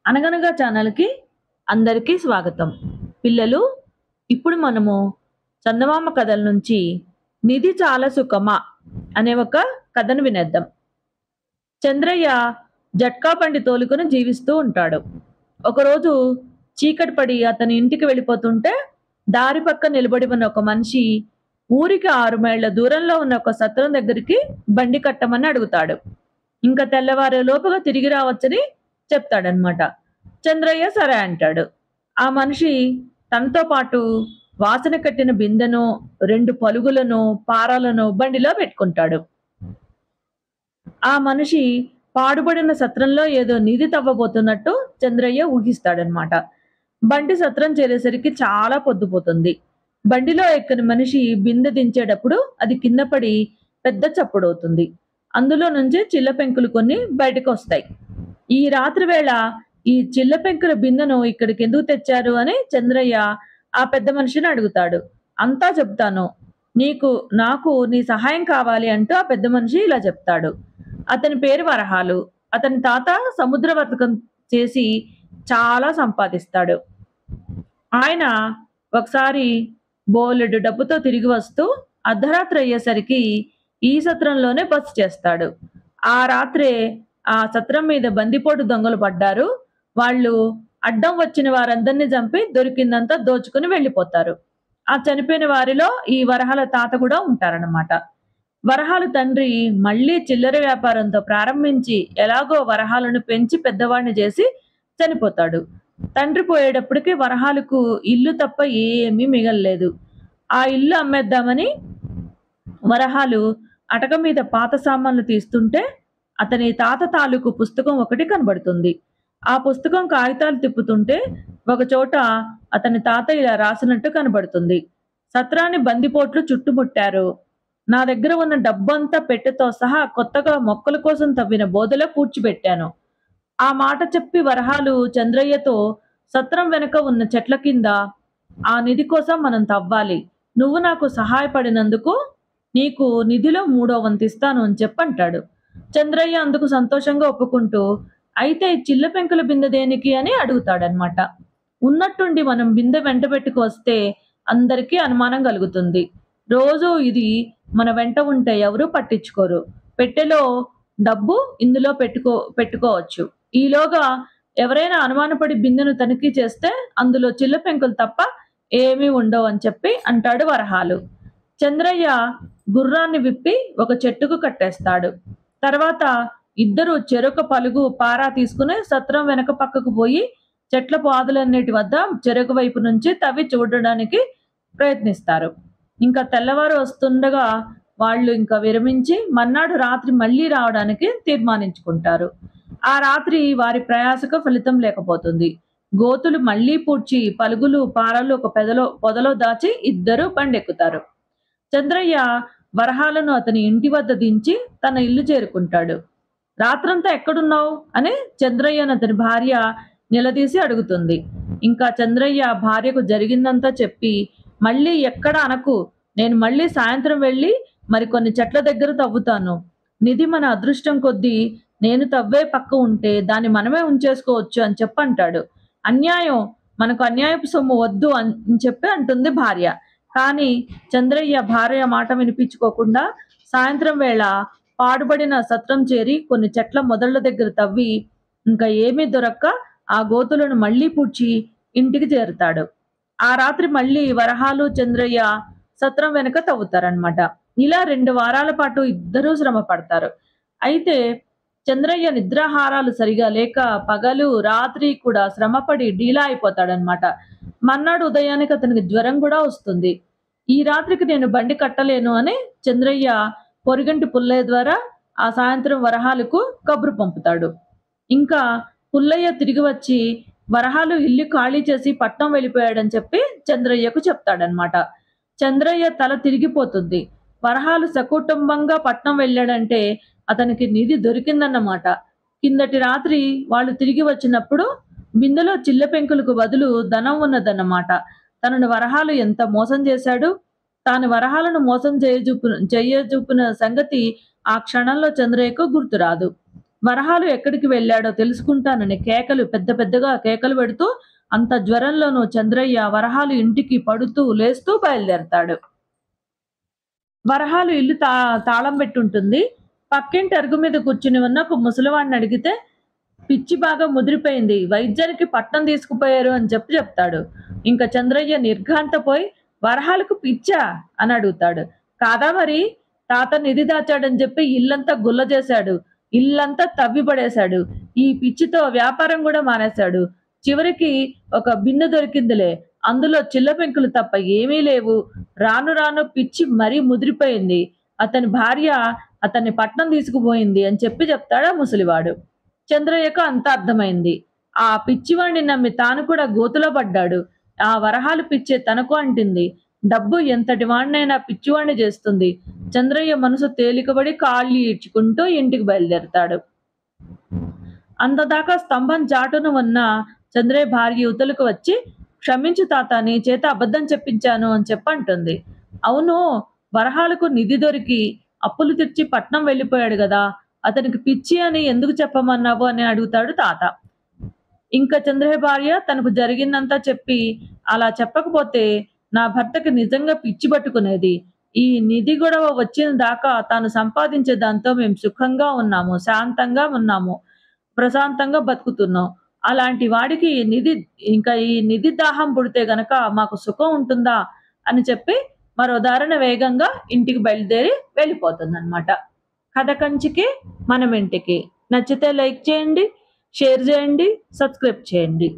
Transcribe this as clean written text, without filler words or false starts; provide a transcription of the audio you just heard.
అనగనగా ఛానల్‌కి అందరికీ స్వాగతం. పిల్లలు, ఇప్పుడు మనము చందమామ కథల నుంచి 'నిధి చాలా సుఖమా' అనే ఒక కథను వినేద్దాం. చంద్రయ్య జట్కా బండి తోలుకొని జీవిస్తూ ఉంటాడు. ఒకరోజు చీకటి పడి అతని ఇంటికి వెళ్ళిపోతుంటే దారి పక్క నిలబడి ఉన్న ఒక మనిషి ఊరికి 6 మైళ్ళ దూరంలో ఉన్న ఒక సత్రం దగ్గరికి బండి కట్టమని అడుగుతాడు. ఇంకా తెల్లవారే లోపుగా తిరిగి రావచ్చని చెప్తాడనమాట. చంద్రయ్య సరే అంటాడు. ఆ మనిషి తనతో పాటు వాసన కట్టిన బిందెను, 2 పలుగులను, పారాలను బండిలో పెట్టుకుంటాడు. ఆ మనిషి పాడుబడిన సత్రంలో ఏదో నిధి తవ్వబోతున్నట్టు చంద్రయ్య ఊహిస్తాడనమాట. బండి సత్రం చేరేసరికి చాలా పొద్దుపోతుంది. బండిలో ఎక్కని మనిషి బిందె దించేటప్పుడు అది కింద పడి పెద్ద చప్పుడవుతుంది. అందులో నుంచి చిల్ల పెంకులు కొన్ని బయటకొస్తాయి. ఈ రాత్రి వేళ ఈ చిల్ల పెంకుల బిందెను ఇక్కడికెందుకు తెచ్చారు అని చంద్రయ్య ఆ పెద్ద మనిషిని అడుగుతాడు. అంతా చెప్తాను. నీకు నాకు నీ సహాయం కావాలి అంటూ ఆ పెద్ద మనిషి ఇలా చెప్తాడు. అతని పేరు వరహాలు. అతని తాత సముద్ర వర్తకం చేసి చాలా సంపాదిస్తాడు. ఆయన ఒకసారి బోలెడు డబ్బుతో తిరిగి వస్తూ అర్ధరాత్రి అయ్యేసరికి ఈ సత్రంలోనే బస చేస్తాడు. ఆ రాత్రే ఆ సత్రం మీద బందిపోటు దొంగలు పడ్డారు. వాళ్ళు అడ్డం వచ్చిన వారందరినీ చంపి దొరికిందంతా దోచుకుని వెళ్ళిపోతారు. ఆ చనిపోయిన వారిలో ఈ వరహాల తాత కూడా ఉంటారన్నమాట. వరహాలు తండ్రి మళ్ళీ చిల్లర వ్యాపారంతో ప్రారంభించి ఎలాగో వరహాలను పెంచి పెద్దవాడిని చేసి చనిపోతాడు. తండ్రి పోయేటప్పటికి వరహాలకు ఇల్లు తప్ప ఏమీ మిగల్లేదు. ఆ ఇల్లు అమ్మేద్దామని వరహాలు అటక మీద పాత సామాన్లు తీస్తుంటే అతని తాత తాలూకు పుస్తకం ఒకటి కనబడుతుంది. ఆ పుస్తకం కాగితాలు తిప్పుతుంటే ఒకచోట అతని తాత ఇలా రాసినట్టు కనబడుతుంది. సత్రాన్ని బందిపోట్లు చుట్టుముట్టారు. నా దగ్గర ఉన్న డబ్బంతా పెట్టెతో సహా కొత్తగా మొక్కల కోసం తవ్విన బోదెలో పూడ్చిపెట్టాను. ఆ మాట చెప్పి వరహాలు చంద్రయ్యతో సత్రం వెనక ఉన్న చెట్ల కింద ఆ నిధి కోసం మనం తవ్వాలి. నువ్వు నాకు సహాయపడినందుకు నీకు నిధిలో 3వ వంతు ఇస్తాను అని చెప్పంటాడు. చంద్రయ్య అందుకు సంతోషంగా ఒప్పుకుంటూ అయితే ఈ చిల్ల పెంకుల బిందె దేనికి అని అడుగుతాడనమాట. ఉన్నట్టుండి మనం బిందె వెంట పెట్టుకు వస్తే అందరికీ అనుమానం కలుగుతుంది. రోజు ఇది మన వెంట ఉంటే ఎవరూ పట్టించుకోరు. పెట్టెలో డబ్బు ఇందులో పెట్టుకోవచ్చు. ఈలోగా ఎవరైనా అనుమానపడి బిందెను తనిఖీ చేస్తే అందులో చిల్ల పెంకులు తప్ప ఏమీ ఉండవు అని చెప్పి అంటాడు వరహాలు. చంద్రయ్య గుర్రాన్ని విప్పి ఒక చెట్టుకు కట్టేస్తాడు. తర్వాత ఇద్దరు చెరొక పలుగు పారా తీసుకుని సత్రం వెనక పక్కకు పోయి చెట్ల పాదులన్నిటి వద్ద చెరొక వైపు నుంచి తవ్వి చూడడానికి ప్రయత్నిస్తారు. ఇంకా తెల్లవారు వస్తుండగా వాళ్ళు ఇంకా విరమించి మర్నాడు రాత్రి మళ్ళీ రావడానికి తీర్మానించుకుంటారు. ఆ రాత్రి వారి ప్రయాసకు ఫలితం లేకపోతుంది. గోతులు మళ్ళీ పూడ్చి పలుగులు పారలు ఒక పొదలో దాచి ఇద్దరు బండెక్కుతారు. చంద్రయ్య వరహాలను అతని ఇంటి వద్ద దించి తన ఇల్లు చేరుకుంటాడు. రాత్రంతా ఎక్కడున్నావు అని చంద్రయ్యను అతని భార్య నిలదీసి అడుగుతుంది. ఇంకా చంద్రయ్య భార్యకు జరిగిందంతా చెప్పి మళ్ళీ ఎక్కడ అనకు, నేను మళ్ళీ సాయంత్రం వెళ్ళి మరికొన్ని చెట్ల దగ్గర తవ్వుతాను. నిధి మన అదృష్టం కొద్దీ నేను తవ్వే పక్క ఉంటే దాన్ని మనమే ఉంచేసుకోవచ్చు అని చెప్పంటాడు. అన్యాయం, మనకు అన్యాయపు సొమ్ము వద్దు అని చెప్పి అంటుంది భార్య. కానీ చంద్రయ్య భార్య మాట వినిపించుకోకుండా సాయంత్రం వేళ పాడుబడిన సత్రం చేరి కొన్ని చెట్ల మొదళ్ల దగ్గర తవ్వి ఇంకా ఏమీ దొరక్క ఆ గోతులను మళ్ళీ పూడ్చి ఇంటికి చేరుతాడు. ఆ రాత్రి మళ్ళీ వరహాలు చంద్రయ్య సత్రం వెనక తవ్వుతారనమాట. ఇలా 2 వారాల పాటు ఇద్దరూ శ్రమ పడతారు. అయితే చంద్రయ్య నిద్రాహారాలు సరిగా లేక పగలు రాత్రి కూడా శ్రమపడి డీలా అయిపోతాడనమాట. మర్నాడు ఉదయానికి అతనికి జ్వరం కూడా వస్తుంది. ఈ రాత్రికి నేను బండి కట్టలేను అని చంద్రయ్య పొరిగంటి పుల్లయ్య ద్వారా ఆ సాయంత్రం వరహాలకు కబురు పంపుతాడు. ఇంకా పుల్లయ్య తిరిగి వచ్చి వరహాలు ఇల్లు ఖాళీ చేసి పట్నం వెళ్ళిపోయాడని చెప్పి చంద్రయ్యకు చెప్తాడనమాట. చంద్రయ్య తల తిరిగిపోతుంది. వరహాలు సకుటుంబంగా పట్నం వెళ్ళాడంటే అతనికి నిధి దొరికిందన్నమాట. కిందటి రాత్రి వాళ్ళు తిరిగి వచ్చినప్పుడు బిందెలో చిల్ల పెంకులకు బదులు ధనం ఉన్నదన్నమాట. తనను వరహాలు ఎంత మోసం చేశాడు. తాను వరహాలను మోసం చేయజూపిన సంగతి ఆ క్షణంలో చంద్రయ్యకు గుర్తురాదు. వరహాలు ఎక్కడికి వెళ్ళాడో తెలుసుకుంటానని పెద్ద పెద్దగా కేకలు పెడుతూ అంత జ్వరంలోనూ చంద్రయ్య వరహాలు ఇంటికి పడుతూ లేస్తూ బయలుదేరతాడు. వరహాలు ఇల్లు తాళం పెట్టుంటుంది. పక్కింటి అరుగు మీద కూర్చుని ఉన్న ఒక ముసలివాడిని అడిగితే, పిచ్చి బాగా ముదిరిపోయింది. వైద్యానికి పట్నం తీసుకుపోయారు అని చెప్తాడు. ఇంక చంద్రయ్య నిర్ఘాంతపోయి, వరహాలకు పిచ్చా అని అడుగుతాడు. కాదా మరి, తాత నిధి దాచాడని చెప్పి ఇల్లంతా గుల్ల చేశాడు. ఇల్లంతా తవ్వి పడేశాడు. ఈ పిచ్చితో వ్యాపారం కూడా మానేశాడు. చివరికి ఒక బిందె దొరికిందిలే. అందులో చిల్ల పెంకులు తప్ప ఏమీ లేవు. రాను రాను పిచ్చి మరీ ముదిరిపోయింది. అతని భార్య అతన్ని పట్నం తీసుకుపోయింది అని చెప్తాడు ఆ ముసలివాడు. చంద్రయ్యకు అంతా అర్థమైంది. ఆ పిచ్చివాణ్ణి నమ్మి తాను కూడా గోతులో పడ్డాడు. ఆ వరహాలు పిచ్చే తనకు అంటింది. డబ్బు ఎంతటి వాణ్ణైనా పిచ్చివాణ్ణి చేస్తుంది. చంద్రయ్య మనసు తేలికబడి కాళ్ళు ఈడ్చుకుంటూ ఇంటికి బయలుదేరతాడు. అంతదాకా స్తంభం చాటున ఉన్న చంద్రయ్య భార్య యువతలకు వచ్చి, క్షమించు తాత, నీ చేత అబద్ధం చెప్పించాను అని చెప్పంటుంది. అవును, వరహాలకు నిధి దొరికి అప్పులు తీర్చి పట్నం వెళ్ళిపోయాడు కదా, అతనికి పిచ్చి అని ఎందుకు చెప్పమన్నావు అని అడుగుతాడు తాత. ఇంకా చంద్రయ్య భార్య తనకు జరిగిందంతా చెప్పి, అలా చెప్పకపోతే నా భర్తకి నిజంగా పిచ్చి పట్టుకునేది. ఈ నిధి గొడవ వచ్చిన దాకా తాను సంపాదించే దాంతో మేము సుఖంగా ఉన్నాము, శాంతంగా ఉన్నాము, ప్రశాంతంగా బతుకుతున్నాం. అలాంటి వాడికి ఈ నిధి దాహం పుడితే గనక మాకు సుఖం ఉంటుందా అని చెప్పి మరో దారిన వేగంగా ఇంటికి బయలుదేరి వెళ్ళిపోతుందన్నమాట. కథ కంచికి మనం ఇంటికి. నచ్చితే లైక్ చేయండి, షేర్ చేయండి, సబ్స్క్రైబ్ చేయండి.